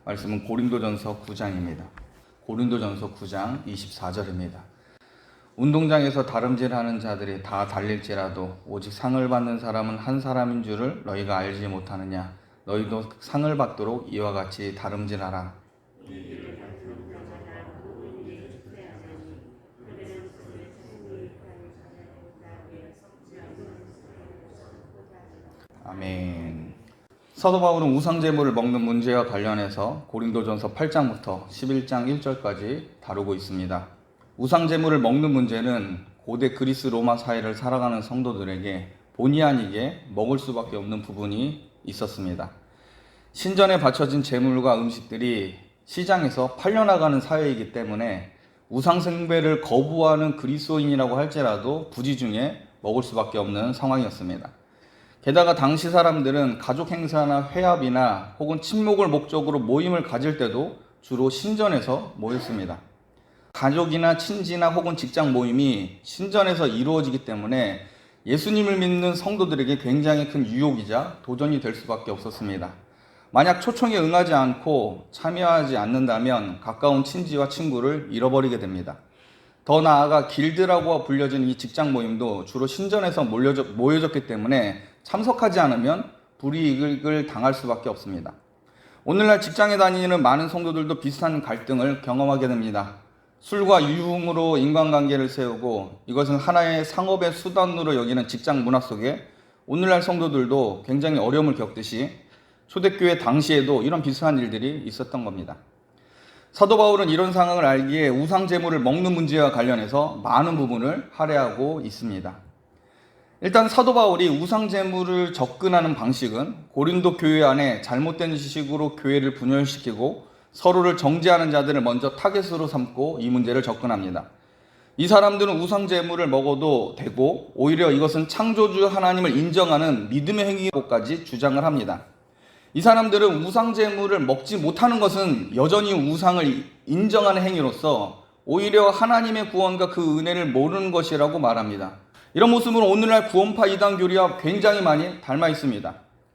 말씀은 고린도전서 9장입니다. 고린도전서 9장 24절입니다. 운동장에서 다름질하는 자들이 다 달릴지라도 오직 상을 받는 사람은 한 사람인 줄을 너희가 알지 못하느냐. 너희도 상을 받도록 이와 같이 다름질하라. 아멘. 사도 바울은 우상제물을 먹는 문제와 관련해서 고린도전서 8장부터 11장 1절까지 다루고 있습니다. 우상제물을 먹는 문제는 고대 그리스 로마 사회를 살아가는 성도들에게 본의 아니게 먹을 수밖에 없는 부분이 있었습니다. 신전에 바쳐진 제물과 음식들이 시장에서 팔려나가는 사회이기 때문에 우상숭배를 거부하는 그리스도인이라고 할지라도 부지 중에 먹을 수밖에 없는 상황이었습니다. 게다가 당시 사람들은 가족 행사나 회합이나 혹은 친목을 목적으로 모임을 가질 때도 주로 신전에서 모였습니다. 가족이나 친지나 혹은 직장 모임이 신전에서 이루어지기 때문에 예수님을 믿는 성도들에게 굉장히 큰 유혹이자 도전이 될 수밖에 없었습니다. 만약 초청에 응하지 않고 참여하지 않는다면 가까운 친지와 친구를 잃어버리게 됩니다. 더 나아가 길드라고 불려진 이 직장 모임도 주로 신전에서 모여졌기 때문에 참석하지 않으면 불이익을 당할 수밖에 없습니다. 오늘날 직장에 다니는 많은 성도들도 비슷한 갈등을 경험하게 됩니다. 술과 유흥으로 인간관계를 세우고 이것은 하나의 상업의 수단으로 여기는 직장 문화 속에 오늘날 성도들도 굉장히 어려움을 겪듯이 초대교회 당시에도 이런 비슷한 일들이 있었던 겁니다. 사도 바울은 이런 상황을 알기에 우상제물을 먹는 문제와 관련해서 많은 부분을 할애하고 있습니다. 일단 사도 바울이 우상제물을 접근하는 방식은 고린도 교회 안에 잘못된 지식으로 교회를 분열시키고 서로를 정죄하는 자들을 먼저 타겟으로 삼고 이 문제를 접근합니다. 이 사람들은 우상제물을 먹어도 되고 오히려 이것은 창조주 하나님을 인정하는 믿음의 행위라고까지 주장을 합니다. 이 사람들은 우상제물을 먹지 못하는 것은 여전히 우상을 인정하는 행위로서 오히려 하나님의 구원과 그 은혜를 모르는 것이라고 말합니다. 이런 모습으로 오늘날 구원파 이단 교리와 굉장히 많이 닮아 있습니다.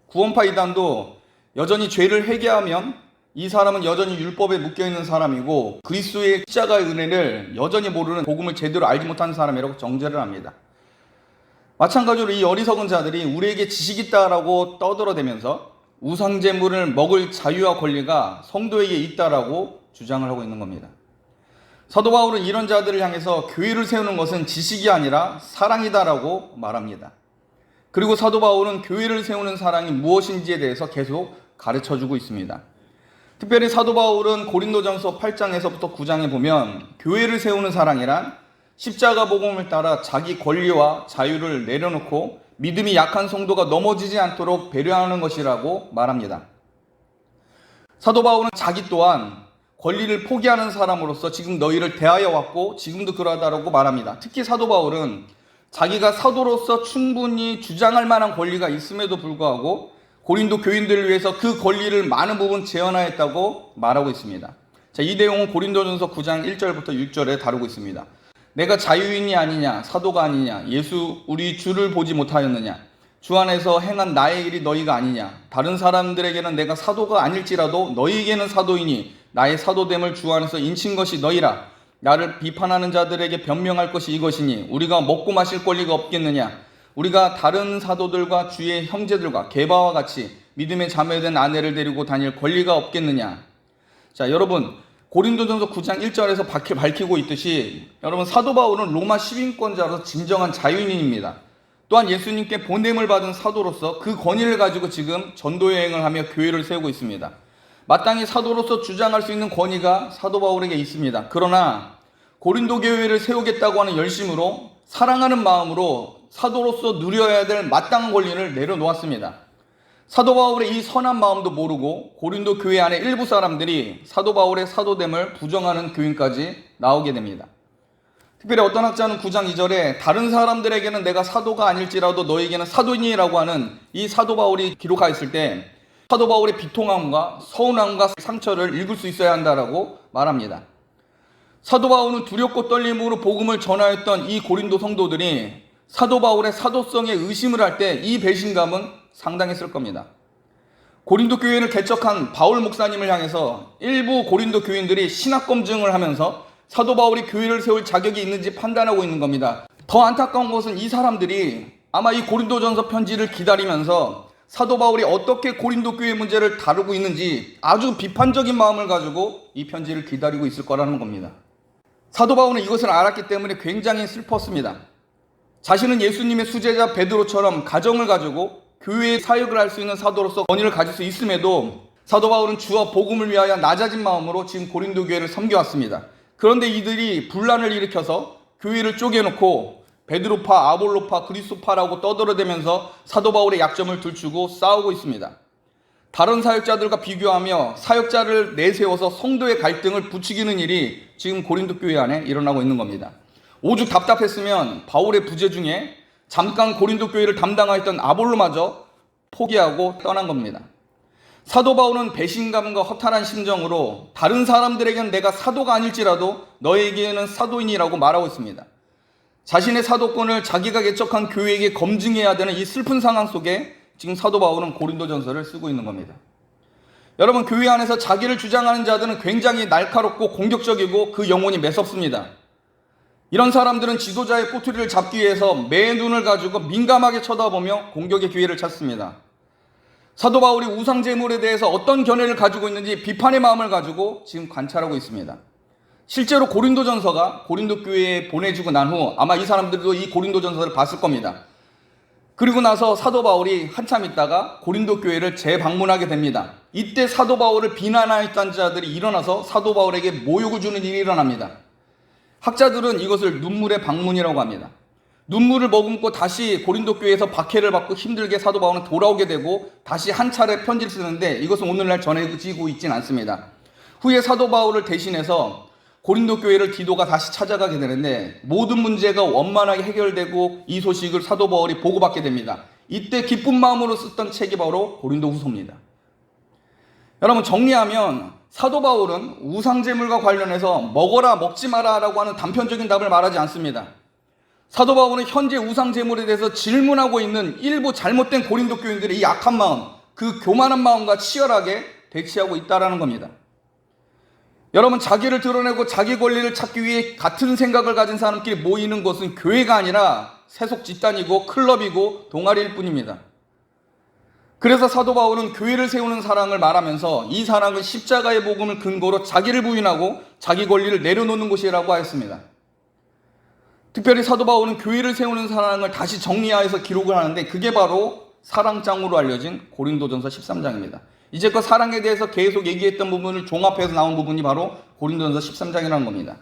구원파 이단도 여전히 죄를 회개하면 이 사람은 여전히 율법에 묶여있는 사람이고 그리스도의 십자가의 은혜를 여전히 모르는 복음을 제대로 알지 못하는 사람이라고 정죄를 합니다. 마찬가지로 이 어리석은 자들이 우리에게 지식이 있다라고 떠들어대면서 우상제물을 먹을 자유와 권리가 성도에게 있다라고 주장을 하고 있는 겁니다. 사도 바울은 이런 자들을 향해서 교회를 세우는 것은 지식이 아니라 사랑이다라고 말합니다. 그리고 사도 바울은 교회를 세우는 사랑이 무엇인지에 대해서 계속 가르쳐주고 있습니다. 특별히 사도 바울은 고린도전서 8장에서부터 9장에 보면 교회를 세우는 사랑이란 십자가 복음을 따라 자기 권리와 자유를 내려놓고 믿음이 약한 성도가 넘어지지 않도록 배려하는 것이라고 말합니다. 사도 바울은 자기 또한 권리를 포기하는 사람으로서 지금 너희를 대하여 왔고 지금도 그러하다라고 말합니다. 특히 사도 바울은 자기가 사도로서 충분히 주장할 만한 권리가 있음에도 불구하고 고린도 교인들을 위해서 그 권리를 많은 부분 제한하였다고 말하고 있습니다. 자, 이 내용은 고린도전서 9장 1절부터 6절에 다루고 있습니다. 내가 자유인이 아니냐, 사도가 아니냐, 예수 우리 주를 보지 못하였느냐, 주 안에서 행한 나의 일이 너희가 아니냐, 다른 사람들에게는 내가 사도가 아닐지라도 너희에게는 사도이니 나의 사도됨을 주 안에서 인친 것이 너희라. 나를 비판하는 자들에게 변명할 것이 이것이니 우리가 먹고 마실 권리가 없겠느냐. 우리가 다른 사도들과 주의 형제들과 게바와 같이 믿음의 자매된 아내를 데리고 다닐 권리가 없겠느냐. 자, 여러분 고린도전서 9장 1절에서 밝히고 있듯이 여러분 사도 바울은 로마 시민권자로서 진정한 자유인입니다. 또한 예수님께 보냄을 받은 사도로서 그 권위를 가지고 지금 전도 여행을 하며 교회를 세우고 있습니다. 마땅히 사도로서 주장할 수 있는 권위가 사도 바울에게 있습니다. 그러나 고린도 교회를 세우겠다고 하는 열심으로 사랑하는 마음으로 사도로서 누려야 될 마땅한 권리를 내려놓았습니다. 사도 바울의 이 선한 마음도 모르고 고린도 교회 안에 일부 사람들이 사도 바울의 사도됨을 부정하는 교인까지 나오게 됩니다. 특별히 어떤 학자는 9장 2절에 다른 사람들에게는 내가 사도가 아닐지라도 너에게는 사도인이라고 하는 이 사도 바울이 기록하였을 때 사도 바울의 비통함과 서운함과 상처를 읽을 수 있어야 한다라고 말합니다. 사도 바울은 두렵고 떨림으로 복음을 전하였던 이 고린도 성도들이 사도 바울의 사도성에 의심을 할 때 이 배신감은 상당했을 겁니다. 고린도 교회를 개척한 바울 목사님을 향해서 일부 고린도 교인들이 신학 검증을 하면서 사도 바울이 교회를 세울 자격이 있는지 판단하고 있는 겁니다. 더 안타까운 것은 이 사람들이 아마 이 고린도전서 편지를 기다리면서 사도 바울이 어떻게 고린도 교회 문제를 다루고 있는지 아주 비판적인 마음을 가지고 이 편지를 기다리고 있을 거라는 겁니다. 사도 바울은 이것을 알았기 때문에 굉장히 슬펐습니다. 자신은 예수님의 수제자 베드로처럼 가정을 가지고 교회의 사역을 할 수 있는 사도로서 권위를 가질 수 있음에도 사도 바울은 주와 복음을 위하여 낮아진 마음으로 지금 고린도 교회를 섬겨왔습니다. 그런데 이들이 분란을 일으켜서 교회를 쪼개놓고 베드로파, 아볼로파, 그리스도파라고 떠들어대면서 사도 바울의 약점을 들추고 싸우고 있습니다. 다른 사역자들과 비교하며 사역자를 내세워서 성도의 갈등을 부추기는 일이 지금 고린도 교회 안에 일어나고 있는 겁니다. 오죽 답답했으면 바울의 부재 중에 잠깐 고린도 교회를 담당하였던 아볼로마저 포기하고 떠난 겁니다. 사도 바울은 배신감과 허탈한 심정으로 다른 사람들에게는 내가 사도가 아닐지라도 너에게는 사도인이라고 말하고 있습니다. 자신의 사도권을 자기가 개척한 교회에게 검증해야 되는 이 슬픈 상황 속에 지금 사도 바울은 고린도전서를 쓰고 있는 겁니다. 여러분, 교회 안에서 자기를 주장하는 자들은 굉장히 날카롭고 공격적이고 그 영혼이 매섭습니다. 이런 사람들은 지도자의 꼬투리를 잡기 위해서 매 눈을 가지고 민감하게 쳐다보며 공격의 기회를 찾습니다. 사도 바울이 우상 제물에 대해서 어떤 견해를 가지고 있는지 비판의 마음을 가지고 지금 관찰하고 있습니다. 실제로 고린도전서가 고린도 교회에 보내지고 난 후 아마 이 사람들도 이 고린도전서를 봤을 겁니다. 그리고 나서 사도 바울이 한참 있다가 고린도 교회를 재방문하게 됩니다. 이때 사도 바울을 비난하였던 자들이 일어나서 사도 바울에게 모욕을 주는 일이 일어납니다. 학자들은 이것을 눈물의 방문이라고 합니다. 눈물을 머금고 다시 고린도 교회에서 박해를 받고 힘들게 사도 바울은 돌아오게 되고 다시 한 차례 편지를 쓰는데 이것은 오늘날 전해지고 있진 않습니다. 후에 사도 바울을 대신해서 고린도 교회를 디도가 다시 찾아가게 되는데 모든 문제가 원만하게 해결되고 이 소식을 사도 바울이 보고받게 됩니다. 이때 기쁜 마음으로 썼던 책이 바로 고린도후서입니다. 여러분, 정리하면 사도 바울은 우상제물과 관련해서 먹어라 먹지 마라 라고 하는 단편적인 답을 말하지 않습니다. 사도 바울은 현재 우상제물에 대해서 질문하고 있는 일부 잘못된 고린도 교인들의 이 악한 마음, 그 교만한 마음과 치열하게 대치하고 있다는 겁니다. 여러분, 자기를 드러내고 자기 권리를 찾기 위해 같은 생각을 가진 사람끼리 모이는 것은 교회가 아니라 세속 집단이고 클럽이고 동아리일 뿐입니다. 그래서 사도 바울은 교회를 세우는 사랑을 말하면서 이 사랑은 십자가의 복음을 근거로 자기를 부인하고 자기 권리를 내려놓는 것이라고 하였습니다. 특별히 사도 바울은 교회를 세우는 사랑을 다시 정리하여서 기록을 하는데 그게 바로 사랑장으로 알려진 고린도전서 13장입니다. 이제껏 사랑에 대해서 계속 얘기했던 부분을 종합해서 나온 부분이 바로 고린도전서 13장이라는 겁니다.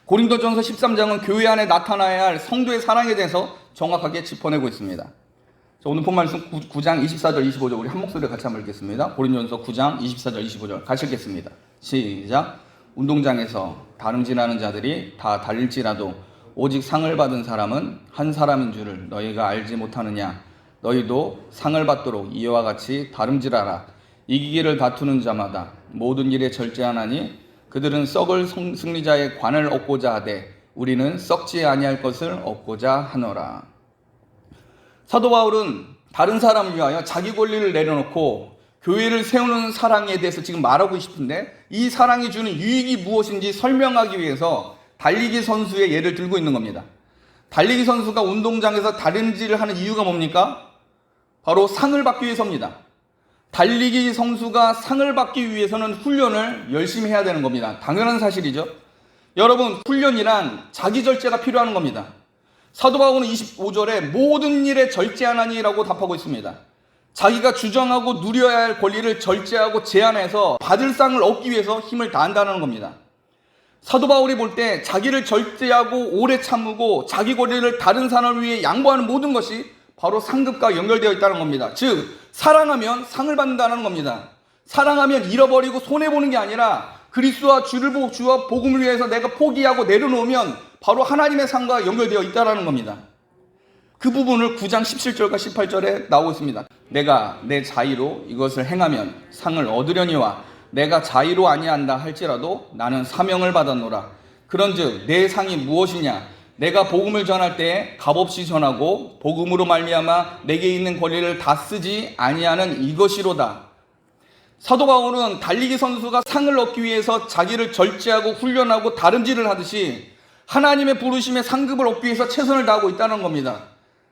고린도전서 13장은 교회 안에 나타나야 할 성도의 사랑에 대해서 정확하게 짚어내고 있습니다. 자, 오늘 본 말씀 9장 24절 25절 우리 한 목소리로 같이 한번 읽겠습니다. 고린도전서 9장 24절 25절 같이 읽겠습니다. 시작. 운동장에서 다름질하는 자들이 다 달릴지라도 오직 상을 받은 사람은 한 사람인 줄을 너희가 알지 못하느냐. 너희도 상을 받도록 이와 같이 다름질하라. 이기기를 다투는 자마다 모든 일에 절제하나니 그들은 썩을 승리자의 관을 얻고자 하되 우리는 썩지 아니할 것을 얻고자 하노라. 사도 바울은 다른 사람을 위하여 자기 권리를 내려놓고 교회를 세우는 사랑에 대해서 지금 말하고 싶은데 이 사랑이 주는 유익이 무엇인지 설명하기 위해서 달리기 선수의 예를 들고 있는 겁니다. 달리기 선수가 운동장에서 다름질을 하는 이유가 뭡니까? 바로 상을 받기 위해서입니다. 달리기 선수가 상을 받기 위해서는 훈련을 열심히 해야 되는 겁니다. 당연한 사실이죠. 여러분, 훈련이란 자기 절제가 필요한 겁니다. 사도 바울은 25절에 모든 일에 절제하나니라고 답하고 있습니다. 자기가 주장하고 누려야 할 권리를 절제하고 제한해서 받을 상을 얻기 위해서 힘을 다한다는 겁니다. 사도 바울이 볼 때 자기를 절제하고 오래 참고 자기 권리를 다른 사람을 위해 양보하는 모든 것이 바로 상급과 연결되어 있다는 겁니다. 즉, 사랑하면 상을 받는다는 겁니다. 사랑하면 잃어버리고 손해보는 게 아니라 그리스도와 주와 복음을 위해서 내가 포기하고 내려놓으면 바로 하나님의 상과 연결되어 있다는 겁니다. 그 부분을 9장 17절과 18절에 나오고 있습니다. 내가 내 자의로 이것을 행하면 상을 얻으려니와 내가 자의로 아니한다 할지라도 나는 사명을 받았노라. 그런즉 내 상이 무엇이냐? 내가 복음을 전할 때에 값없이 전하고 복음으로 말미암아 내게 있는 권리를 다 쓰지 아니하는 이것이로다. 사도 바울은 달리기 선수가 상을 얻기 위해서 자기를 절제하고 훈련하고 다름질을 하듯이 하나님의 부르심에 상급을 얻기 위해서 최선을 다하고 있다는 겁니다.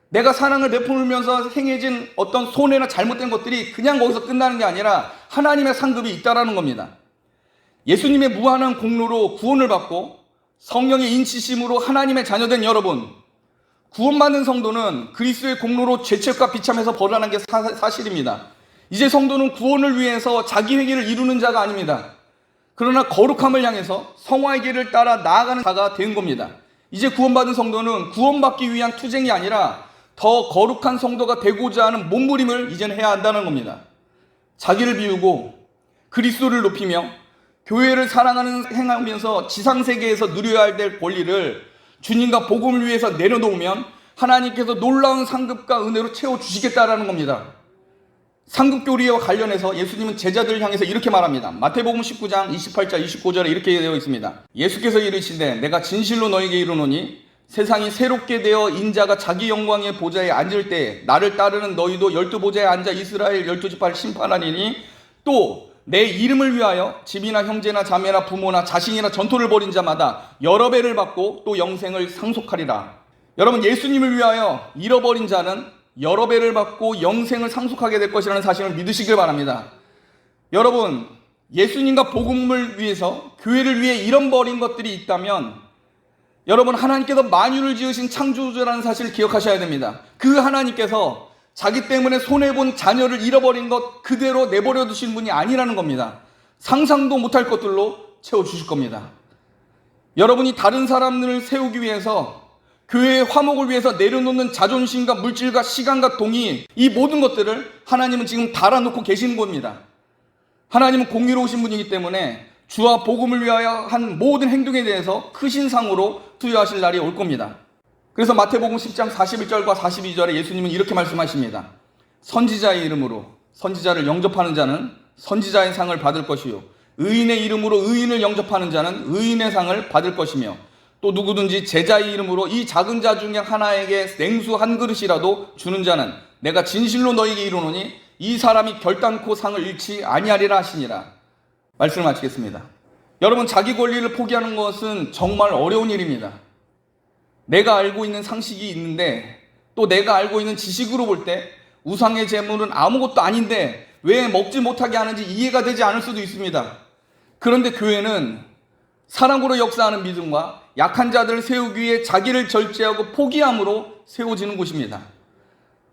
내가 사랑을 베풀면서 행해진 어떤 손해나 잘못된 것들이 그냥 거기서 끝나는 게 아니라 하나님의 상급이 있다는 겁니다. 예수님의 무한한 공로로 구원을 받고 성령의 인치심으로 하나님의 자녀된 여러분, 구원받는 성도는 그리스도의 공로로 죄책과 비참해서 벗어난 게 사실입니다. 이제 성도는 구원을 위해서 자기 회개를 이루는 자가 아닙니다. 그러나 거룩함을 향해서 성화의 길을 따라 나아가는 자가 된 겁니다. 이제 구원받은 성도는 구원받기 위한 투쟁이 아니라 더 거룩한 성도가 되고자 하는 몸부림을 이제는 해야 한다는 겁니다. 자기를 비우고 그리스도를 높이며 교회를 사랑하는 행하면서 지상세계에서 누려야 될 권리를 주님과 복음을 위해서 내려놓으면 하나님께서 놀라운 상급과 은혜로 채워주시겠다라는 겁니다. 상급교리와 관련해서 예수님은 제자들을 향해서 이렇게 말합니다. 마태복음 19장 28절 29절에 이렇게 되어 있습니다. 예수께서 이르시되 내가 진실로 너에게 이르노니 세상이 새롭게 되어 인자가 자기 영광의 보좌에 앉을 때 나를 따르는 너희도 12보좌에 앉아 이스라엘 12지파를 심판하리니 또 내 이름을 위하여 집이나 형제나 자매나 부모나 자신이나 전토를 벌인 자마다 여러 배를 받고 또 영생을 상속하리라. 여러분, 예수님을 위하여 잃어버린 자는 여러 배를 받고 영생을 상속하게 될 것이라는 사실을 믿으시길 바랍니다. 여러분, 예수님과 복음을 위해서 교회를 위해 잃어버린 것들이 있다면 여러분, 하나님께서 만유를 지으신 창조주라는 사실을 기억하셔야 됩니다. 그 하나님께서 자기 때문에 손해본 자녀를 잃어버린 것 그대로 내버려 두신 분이 아니라는 겁니다. 상상도 못할 것들로 채워주실 겁니다. 여러분이 다른 사람들을 세우기 위해서 교회의 화목을 위해서 내려놓는 자존심과 물질과 시간과 동의, 이 모든 것들을 하나님은 지금 달아놓고 계시는 겁니다. 하나님은 공의로우신 분이기 때문에 주와 복음을 위하여 한 모든 행동에 대해서 크신 상으로 투여하실 날이 올 겁니다. 그래서 마태복음 10장 41절과 42절에 예수님은 이렇게 말씀하십니다. 선지자의 이름으로 선지자를 영접하는 자는 선지자의 상을 받을 것이요 의인의 이름으로 의인을 영접하는 자는 의인의 상을 받을 것이며 또 누구든지 제자의 이름으로 이 작은 자 중에 하나에게 냉수 한 그릇이라도 주는 자는 내가 진실로 너에게 이르노니 이 사람이 결단코 상을 잃지 아니하리라 하시니라. 말씀을 마치겠습니다. 여러분, 자기 권리를 포기하는 것은 정말 어려운 일입니다. 내가 알고 있는 상식이 있는데 또 내가 알고 있는 지식으로 볼 때 우상의 제물은 아무것도 아닌데 왜 먹지 못하게 하는지 이해가 되지 않을 수도 있습니다. 그런데 교회는 사랑으로 역사하는 믿음과 약한 자들을 세우기 위해 자기를 절제하고 포기함으로 세워지는 곳입니다.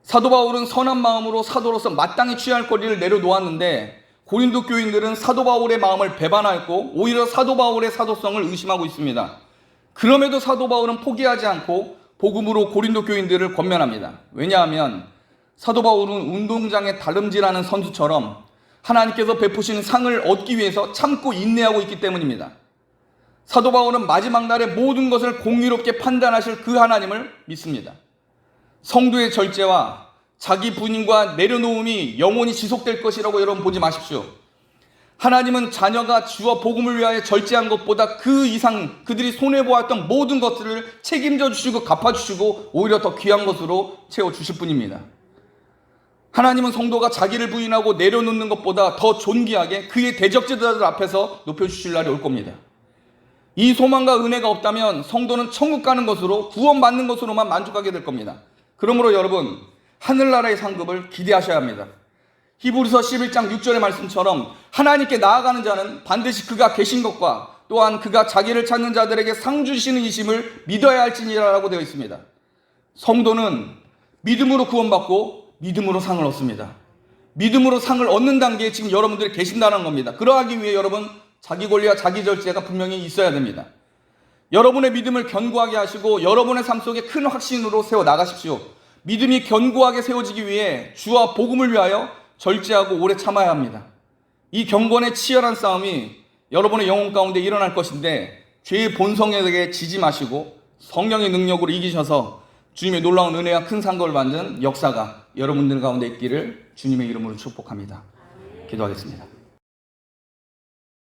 사도 바울은 선한 마음으로 사도로서 마땅히 취할 권리를 내려놓았는데 고린도 교인들은 사도 바울의 마음을 배반하였고 오히려 사도 바울의 사도성을 의심하고 있습니다. 그럼에도 사도 바울은 포기하지 않고 복음으로 고린도 교인들을 권면합니다. 왜냐하면 사도 바울은 운동장에 다름질하는 선수처럼 하나님께서 베푸시는 상을 얻기 위해서 참고 인내하고 있기 때문입니다. 사도 바울은 마지막 날에 모든 것을 공의롭게 판단하실 그 하나님을 믿습니다. 성도의 절제와 자기 분임과 내려놓음이 영원히 지속될 것이라고 여러분 보지 마십시오. 하나님은 자녀가 주와 복음을 위하여 절제한 것보다 그 이상 그들이 손해보았던 모든 것들을 책임져 주시고 갚아주시고 오히려 더 귀한 것으로 채워주실 분입니다. 하나님은 성도가 자기를 부인하고 내려놓는 것보다 더 존귀하게 그의 대적자들 앞에서 높여주실 날이 올 겁니다. 이 소망과 은혜가 없다면 성도는 천국 가는 것으로 구원받는 것으로만 만족하게 될 겁니다. 그러므로 여러분, 하늘나라의 상급을 기대하셔야 합니다. 히브리서 11장 6절의 말씀처럼 하나님께 나아가는 자는 반드시 그가 계신 것과 또한 그가 자기를 찾는 자들에게 상 주시는 이심을 믿어야 할지니라라고 되어 있습니다. 성도는 믿음으로 구원받고 믿음으로 상을 얻습니다. 믿음으로 상을 얻는 단계에 지금 여러분들이 계신다는 겁니다. 그러하기 위해 여러분 자기 권리와 자기 절제가 분명히 있어야 됩니다. 여러분의 믿음을 견고하게 하시고 여러분의 삶 속에 큰 확신으로 세워 나가십시오. 믿음이 견고하게 세워지기 위해 주와 복음을 위하여 절제하고 오래 참아야 합니다. 이 경건의 치열한 싸움이 여러분의 영혼 가운데 일어날 것인데 죄의 본성에게 지지 마시고 성령의 능력으로 이기셔서 주님의 놀라운 은혜와 큰 상급을 받는 역사가 여러분들 가운데 있기를 주님의 이름으로 축복합니다. 기도하겠습니다.